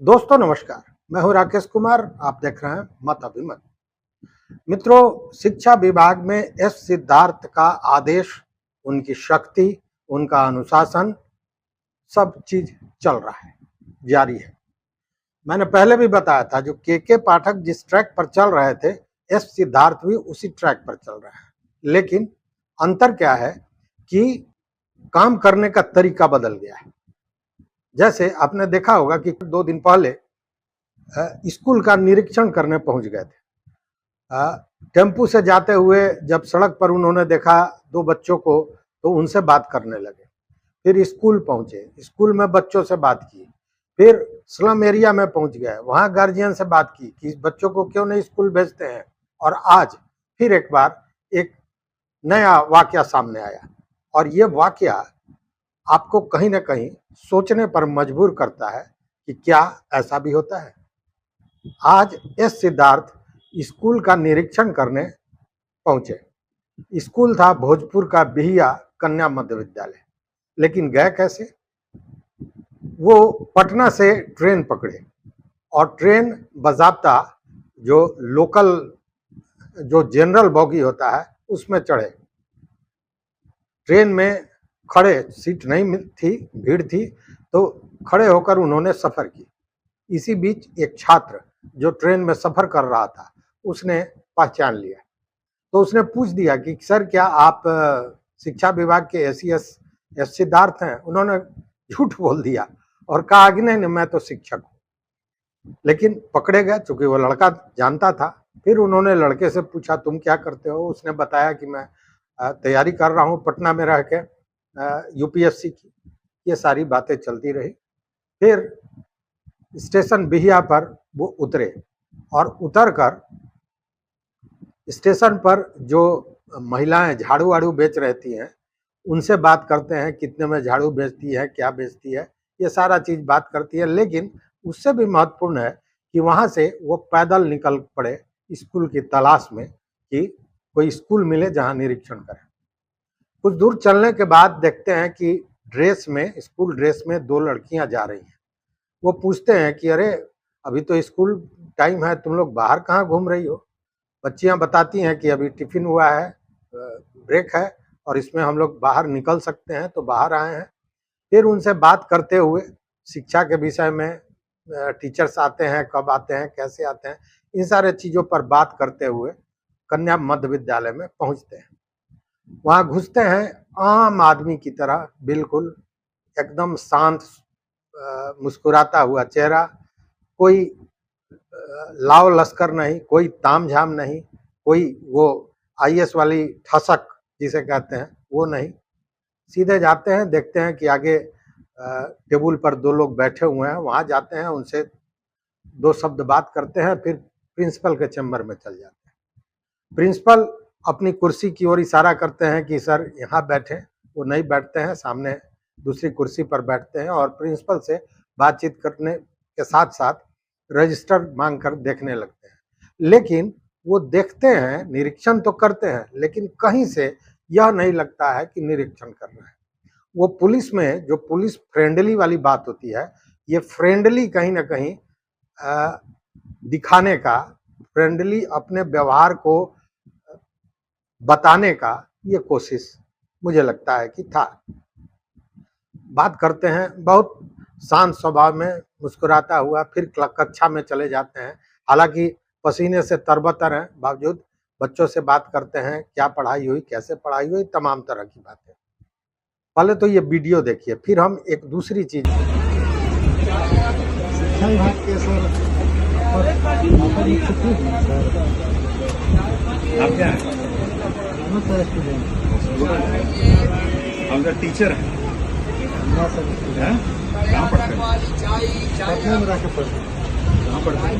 दोस्तों नमस्कार, मैं हूं राकेश कुमार। आप देख रहे हैं मत अभिमत। मित्रों, शिक्षा विभाग में एस सिद्धार्थ का आदेश, उनकी शक्ति, उनका अनुशासन, सब चीज चल रहा है, जारी है। मैंने पहले भी बताया था, जो के पाठक जिस ट्रैक पर चल रहे थे, एस सिद्धार्थ भी उसी ट्रैक पर चल रहे हैं। लेकिन अंतर क्या है कि काम करने का तरीका बदल गया है। जैसे आपने देखा होगा कि 2 दिन पहले स्कूल का निरीक्षण करने पहुंच गए थे। टेम्पू से जाते हुए जब सड़क पर उन्होंने देखा 2 बच्चों को, तो उनसे बात करने लगे। फिर स्कूल पहुंचे, स्कूल में बच्चों से बात की। फिर स्लम एरिया में पहुंच गए, वहां गार्जियन से बात की कि इस बच्चों को क्यों नहीं स्कूल भेजते हैं। और आज फिर एक बार एक नया वाकया सामने आया, और ये वाकया आपको कहीं ना कहीं सोचने पर मजबूर करता है कि क्या ऐसा भी होता है। आज एस सिद्धार्थ स्कूल का निरीक्षण करने पहुंचे। स्कूल था भोजपुर का बिहिया कन्या मध्य विद्यालय। लेकिन गए कैसे? वो पटना से ट्रेन पकड़े, और ट्रेन बाज़ाब्ता जो लोकल, जो जनरल बोगी होता है, उसमें चढ़े। ट्रेन में खड़े, सीट नहीं थी, भीड़ थी, तो खड़े होकर उन्होंने सफर की। इसी बीच एक छात्र जो ट्रेन में सफर कर रहा था, उसने पहचान लिया। तो उसने पूछ दिया कि सर, क्या आप शिक्षा विभाग के एस सिद्धार्थ हैं? उन्होंने झूठ बोल दिया और कहा कि नहीं, मैं तो शिक्षक हूँ। लेकिन पकड़े गए, चूंकि वो लड़का जानता था। फिर उन्होंने लड़के से पूछा, तुम क्या करते हो? उसने बताया कि मैं तैयारी कर रहा हूँ पटना में रह के यूपीएससी की। ये सारी बातें चलती रही। फिर स्टेशन बिहिया पर वो उतरे, और उतरकर स्टेशन पर जो महिलाएं झाड़ू वाड़ू बेच रहती हैं, उनसे बात करते हैं, कितने में झाड़ू बेचती है, क्या बेचती है, ये सारा चीज बात करती है। लेकिन उससे भी महत्वपूर्ण है कि वहां से वो पैदल निकल पड़े स्कूल की तलाश में, कि कोई स्कूल मिले जहां निरीक्षण करें। कुछ दूर चलने के बाद देखते हैं कि ड्रेस में, स्कूल ड्रेस में 2 लड़कियां जा रही हैं। वो पूछते हैं कि अरे, अभी तो स्कूल टाइम है, तुम लोग बाहर कहाँ घूम रही हो? बच्चियां बताती हैं कि अभी टिफिन हुआ है, ब्रेक है, और इसमें हम लोग बाहर निकल सकते हैं, तो बाहर आए हैं। फिर उनसे बात करते हुए शिक्षा के विषय में, टीचर्स आते हैं, कब आते हैं, कैसे आते हैं, इन सारे चीज़ों पर बात करते हुए कन्या मध्य विद्यालय में पहुंचते हैं। वहां घुसते हैं, आम आदमी की तरह, बिल्कुल एकदम शांत, मुस्कुराता हुआ चेहरा, कोई लाव लश्कर नहीं, कोई तामझाम नहीं, कोई वो आईएएस वाली ठसक जिसे कहते हैं वो नहीं। सीधे जाते हैं, देखते हैं कि आगे टेबल पर 2 लोग बैठे हुए हैं। वहां जाते हैं, उनसे 2 शब्द बात करते हैं, फिर प्रिंसिपल के चैम्बर में चल जाते हैं। प्रिंसिपल अपनी कुर्सी की ओर इशारा करते हैं कि सर यहाँ बैठे। वो नहीं बैठते हैं, सामने दूसरी कुर्सी पर बैठते हैं, और प्रिंसिपल से बातचीत करने के साथ साथ रजिस्टर मांग कर देखने लगते हैं। लेकिन वो देखते हैं, निरीक्षण तो करते हैं, लेकिन कहीं से यह नहीं लगता है कि निरीक्षण कर रहे हैं। वो पुलिस में जो पुलिस फ्रेंडली वाली बात होती है, ये फ्रेंडली कहीं ना कहीं दिखाने का, फ्रेंडली अपने व्यवहार को बताने का ये कोशिश मुझे लगता है कि था। बात करते हैं, बहुत शांत स्वभाव में, मुस्कुराता हुआ, फिर कक्षा में चले जाते हैं। हालांकि पसीने से तरबतर हैं, बावजूद बच्चों से बात करते हैं, क्या पढ़ाई हुई, कैसे पढ़ाई हुई, तमाम तरह की बातें। पहले तो ये वीडियो देखिए, फिर हम एक दूसरी चीज। शिक्षा विभाग के सर, आप क्या हैं? हम तो टीचर हैं। हैं? कहाँ पढ़ते हैं? पटना में रह पढ़ते कहाँ पढ़ते हैं?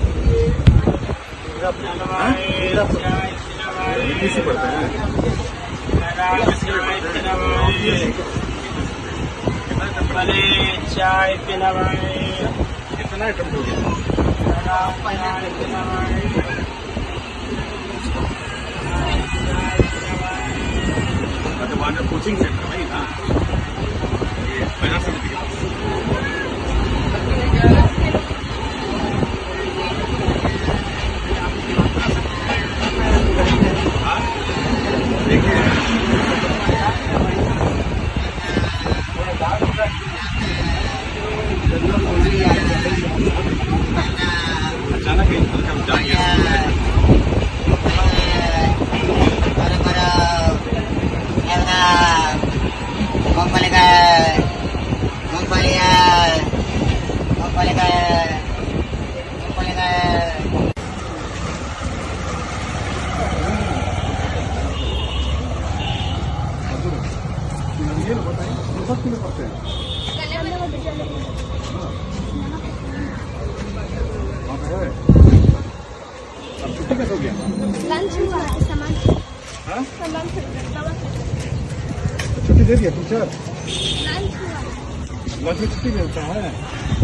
यूपीएससी पढ़ते हैं। चाय पीना भाई, कितना आइटम हो गया? मतलब वहाँ कोचिंग सेंटर वही ना, ये फाइनेंस समिति के पास। लंच हुआ सामान हाँ? सामान दवा छुट्टी दे दिया टीचर लंच हुआ लंच में छुट्टी मिलता है?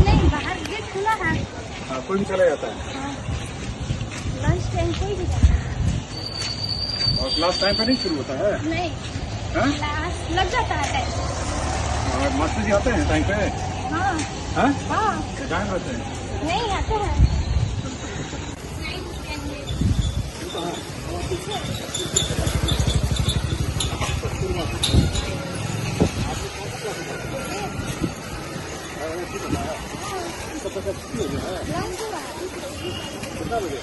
नहीं बाहर गेट खुला है हाँ, कोई भी चला जाता है। हाँ लंच टाइम कोई भी जाता है और क्लास टाइम पे नहीं शुरू होता है? नहीं हाँ? क्लास लग जाता है टाइम और मास्टर जी आते हैं टाइम पे? हाँ हाँ? हाँ टाइम रहते हैं? नहीं आते हैं लंच हुआ कितना बजे?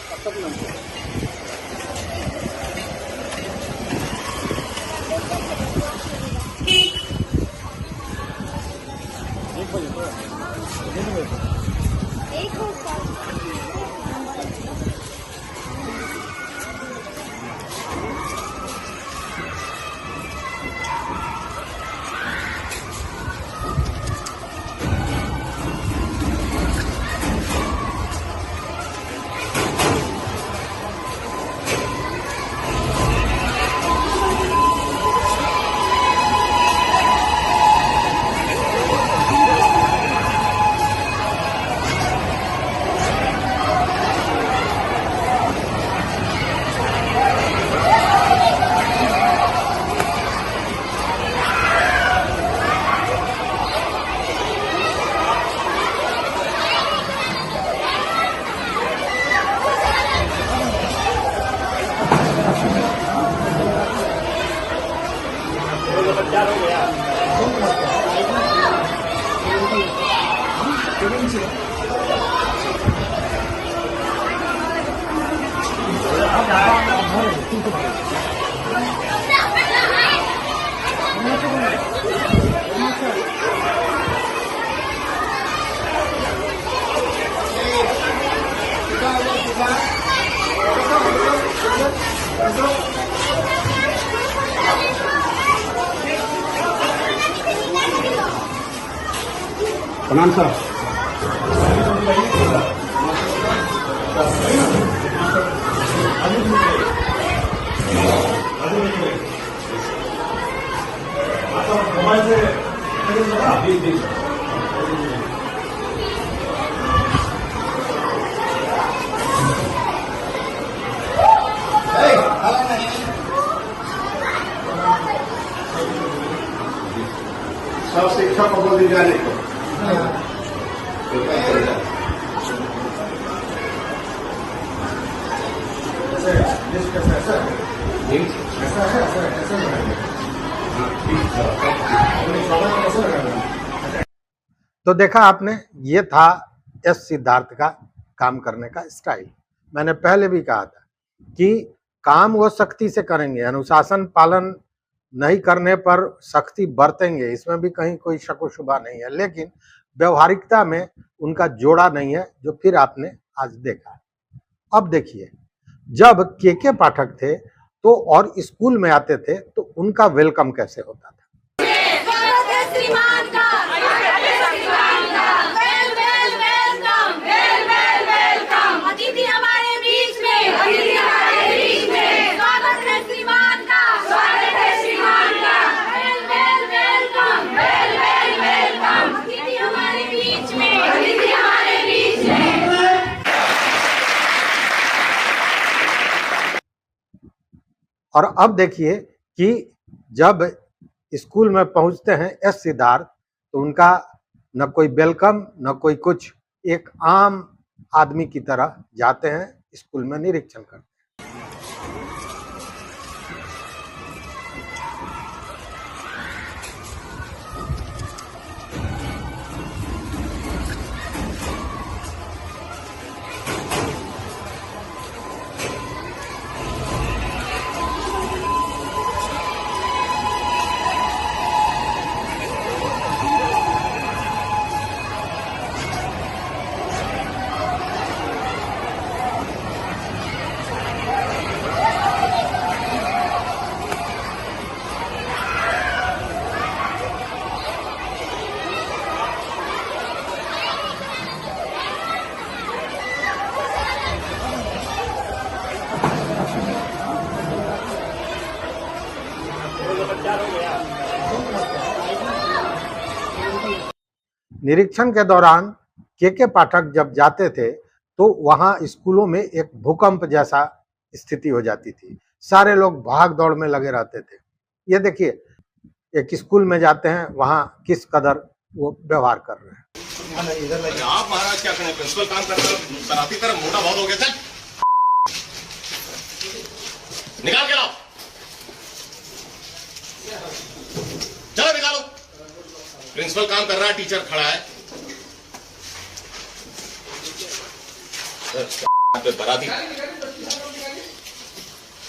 कब तक लंच है? एक बजे तक? एक हो प्रणाम सर। सब शिक्षक को बोल दीजिए आने को तो देखा आपने, ये था एस सिद्धार्थ का काम करने का स्टाइल। मैंने पहले भी कहा था कि काम वो सख्ती से करेंगे, अनुशासन पालन नहीं करने पर सख्ती बरतेंगे, इसमें भी कहीं कोई शक शुबा नहीं है, लेकिन व्यवहारिकता में उनका जोड़ा नहीं है, जो फिर आपने आज देखा। अब देखिए, जब के पाठक थे तो और स्कूल में आते थे तो उनका वेलकम कैसे होता था। और अब देखिए कि जब स्कूल में पहुंचते हैं एस सिद्धार्थ, तो उनका न कोई वेलकम न कोई कुछ, एक आम आदमी की तरह जाते हैं स्कूल में निरीक्षण करते हैं। निरीक्षण के दौरान के पाठक जब जाते थे तो वहाँ स्कूलों में एक भूकंप जैसा स्थिति हो जाती थी, सारे लोग भाग दौड़ में लगे रहते थे। ये देखिए एक स्कूल में जाते हैं, वहाँ किस कदर वो व्यवहार कर रहे हैं। आप महाराज क्या करें, प्रिंसिपल काम करता है, शरारती तरह मोटा बहुत हो गया। चल निकाल के लाओ, चलो निकालो। प्रिंसिपल काम कर रहा है, टीचर खड़ा है। बराती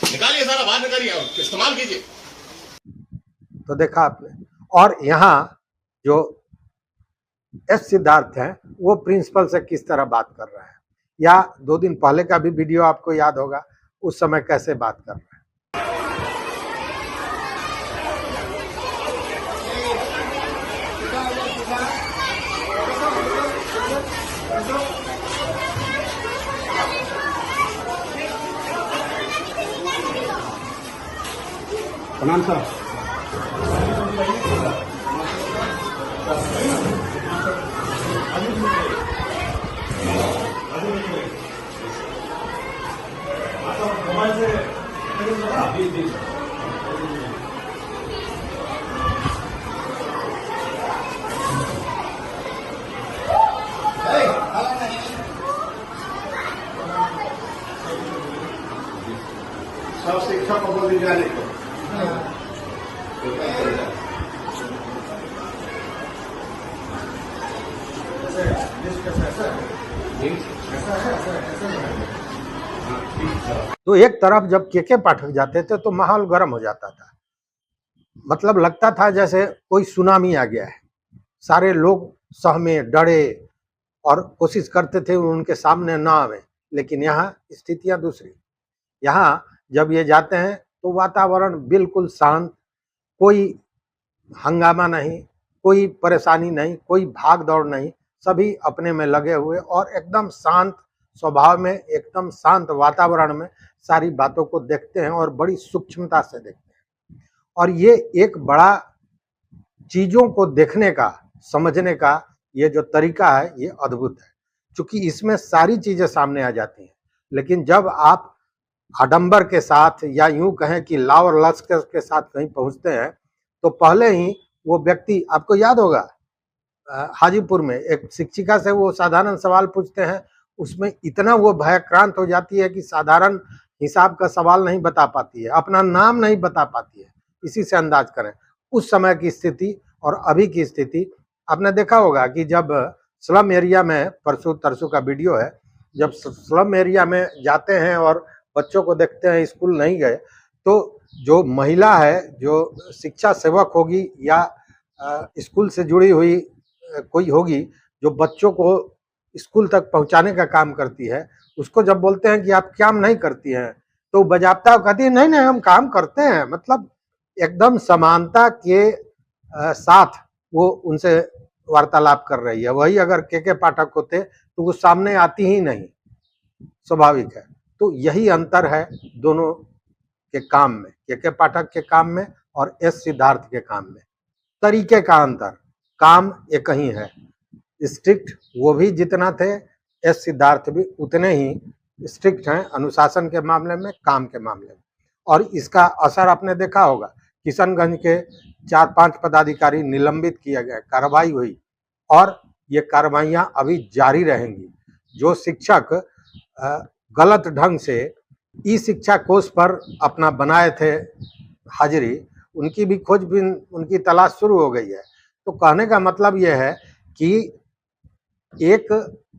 निकालिए, सारा बाहर निकालिए और इस्तेमाल कीजिए। तो देखा आपने। और यहाँ जो एस सिद्धार्थ हैं वो प्रिंसिपल से किस तरह बात कर रहा है, या 2 दिन पहले का भी वीडियो आपको याद होगा, उस समय कैसे बात कर रहे हैं। प्रणाम सर। सब शिक्षक को बोल दीजिए आने को। तो एक तरफ जब के पाठक जाते थे तो माहौल गर्म हो जाता था, मतलब लगता था जैसे कोई सुनामी आ गया है। सारे लोग सहमे, डरे और कोशिश करते थे उनके सामने ना आवे। लेकिन यहाँ स्थितियां दूसरी। यहाँ जब ये जाते हैं तो वातावरण बिल्कुल शांत, कोई हंगामा नहीं, कोई परेशानी नहीं, कोई भाग दौड़ नहीं, सभी अपने में लगे हुए और एकदम शांत स्वभाव में, एकदम शांत वातावरण में सारी बातों को देखते हैं और बड़ी सूक्ष्मता से देखते हैं। और ये एक बड़ा चीजों को देखने का, समझने का ये जो तरीका है ये अद्भुत है, क्योंकि इसमें सारी चीजें सामने आ जाती हैं। लेकिन जब आप आडंबर के साथ या यूं कहें कि लाव और लश्कर के साथ कहीं पहुंचते हैं तो पहले ही वो व्यक्ति, आपको याद होगा हाजीपुर में एक शिक्षिका से वो साधारण सवाल पूछते हैं, उसमें इतना वो भयक्रांत हो जाती है कि साधारण हिसाब का सवाल नहीं बता पाती है, अपना नाम नहीं बता पाती है। इसी से अंदाज करें उस समय की स्थिति और अभी की स्थिति। आपने देखा होगा कि जब स्लम एरिया में, परसों तरसों का वीडियो है, जब स्लम एरिया में जाते हैं और बच्चों को देखते हैं स्कूल नहीं गए, तो जो महिला है, जो शिक्षा सेवक होगी या स्कूल से जुड़ी हुई कोई होगी, जो बच्चों को स्कूल तक पहुंचाने का काम करती है, उसको जब बोलते हैं कि आप काम नहीं करती हैं, तो बजाबता कहती है नहीं नहीं हम काम करते हैं। मतलब एकदम समानता के साथ वो उनसे वार्तालाप कर रही है। वही अगर के पाठक होते तो वो सामने आती ही नहीं, स्वाभाविक है। तो यही अंतर है दोनों के काम में, के पाठक के काम में और एस सिद्धार्थ के काम में। तरीके का अंतर, काम एक ही है। स्ट्रिक्ट वो भी जितना थे, एस सिद्धार्थ भी उतने ही स्ट्रिक्ट हैं अनुशासन के मामले में, काम के मामले में। और इसका असर आपने देखा होगा, किशनगंज के 4-5 पदाधिकारी निलंबित किए गए, कार्रवाई हुई और ये कार्रवाइयां अभी जारी रहेंगी। जो शिक्षक गलत ढंग से ई शिक्षा कोष पर अपना बनाए थे हाजिरी, उनकी भी खोजबीन, उनकी तलाश शुरू हो गई है। तो कहने का मतलब यह है कि एक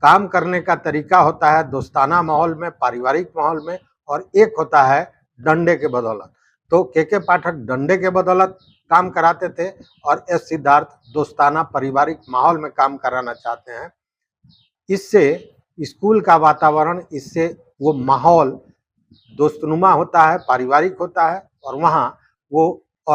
काम करने का तरीका होता है दोस्ताना माहौल में, पारिवारिक माहौल में, और एक होता है डंडे के बदौलत। तो के पाठक डंडे के बदौलत काम कराते थे और एस सिद्धार्थ दोस्ताना पारिवारिक माहौल में काम कराना चाहते हैं। इससे स्कूल का वातावरण, इससे वो माहौल दोस्तनुमा होता है, पारिवारिक होता है, और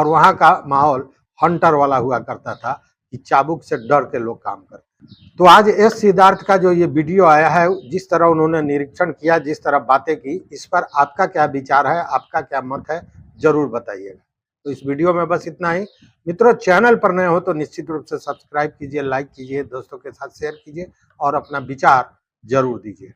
वहाँ का माहौल हंटर वाला हुआ करता था कि चाबुक से डर के लोग काम करते। तो आज एस सिद्धार्थ का जो ये वीडियो आया है, जिस तरह उन्होंने निरीक्षण किया, जिस तरह बातें की, इस पर आपका क्या विचार है, आपका क्या मत है, जरूर बताइएगा। तो इस वीडियो में बस इतना ही। मित्रों, चैनल पर नए हो तो निश्चित रूप से सब्सक्राइब कीजिए, लाइक कीजिए, दोस्तों के साथ शेयर कीजिए और अपना विचार जरूर दीजिए।